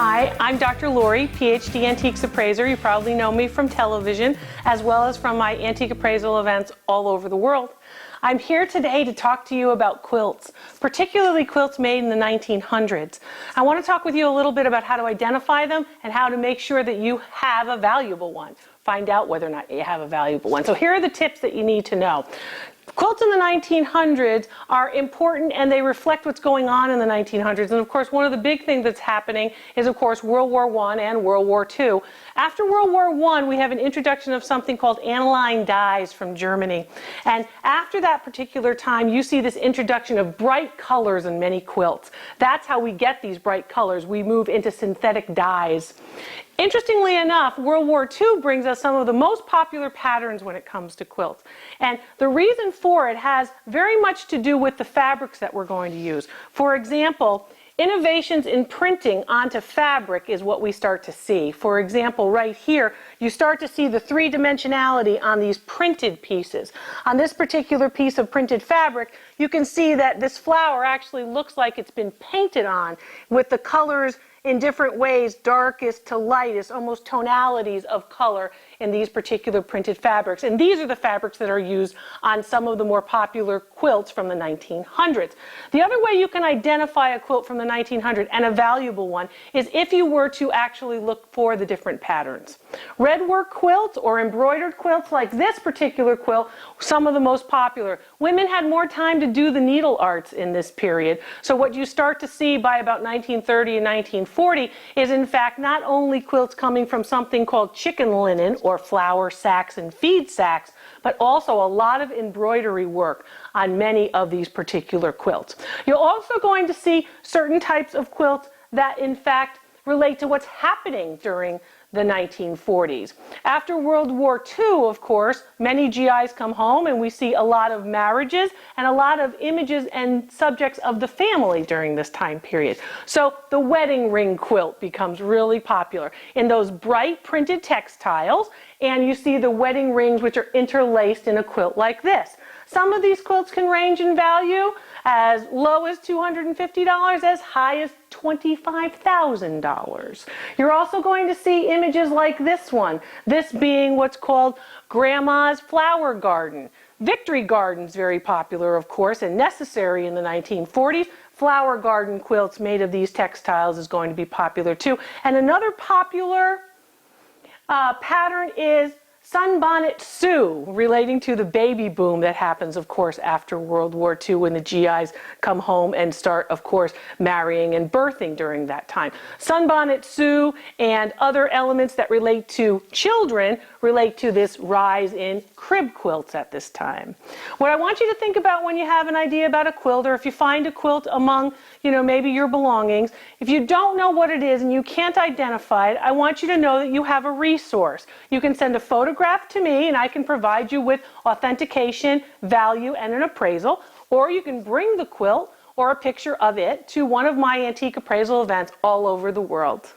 Hi, I'm Dr. Lori, Ph.D. Antiques Appraiser. You probably know me from television as well as from my antique appraisal events all over the world. I'm here today to talk to you about quilts, particularly quilts made in the 1900s. I want to talk with you a little bit about how to identify them and how to make sure that you have a valuable one. Find out whether or not you have a valuable one. So here are the tips that you need to know. Quilts in the 1900s are important and they reflect what's going on in the 1900s. And of course, one of the big things that's happening is, of course, World War I and World War II. After World War I, we have an introduction of something called aniline dyes from Germany. And after that particular time, you see this introduction of bright colors in many quilts. That's how we get these bright colors. We move into synthetic dyes. Interestingly enough, World War II brings us some of the most popular patterns when it comes to quilts. And the reason for it has very much to do with the fabrics that we're going to use. For example, innovations in printing onto fabric is what we start to see. For example, right here, you start to see the three-dimensionality on these printed pieces. On this particular piece of printed fabric, you can see that this flower actually looks like it's been painted on with the colors in different ways, darkest to lightest, almost tonalities of color in these particular printed fabrics. And these are the fabrics that are used on some of the more popular quilts from the 1900s. The other way you can identify a quilt from the 1900s, and a valuable one, is if you were to actually look for the different patterns. Redwork quilts or embroidered quilts like this particular quilt, some of the most popular. Women had more time to do the needle arts in this period. So what you start to see by about 1930 and 1940 is in fact not only quilts coming from something called chicken linen or flour sacks and feed sacks, but also a lot of embroidery work on many of these particular quilts. You're also going to see certain types of quilts that in fact relate to what's happening during the 1940s. After World War II, of course, many GIs come home and we see a lot of marriages and a lot of images and subjects of the family during this time period. So the wedding ring quilt becomes really popular in those bright printed textiles, and you see the wedding rings which are interlaced in a quilt like this. Some of these quilts can range in value as low as $250, as high as $25,000. You're also going to see images like this one, this being what's called Grandma's Flower Garden. Victory gardens, very popular, of course, and necessary in the 1940s. Flower garden quilts made of these textiles is going to be popular too. And another popular pattern is Sunbonnet Sue, relating to the baby boom that happens, of course, after World War II when the GIs come home and start, of course, marrying and birthing during that time. Sunbonnet Sue and other elements that relate to children relate to this rise in crib quilts at this time. What I want you to think about when you have an idea about a quilt, or if you find a quilt among, maybe your belongings, if you don't know what it is and you can't identify it, I want you to know that you have a resource. You can send a photograph to me and I can provide you with authentication, value, and an appraisal, or you can bring the quilt or a picture of it to one of my antique appraisal events all over the world.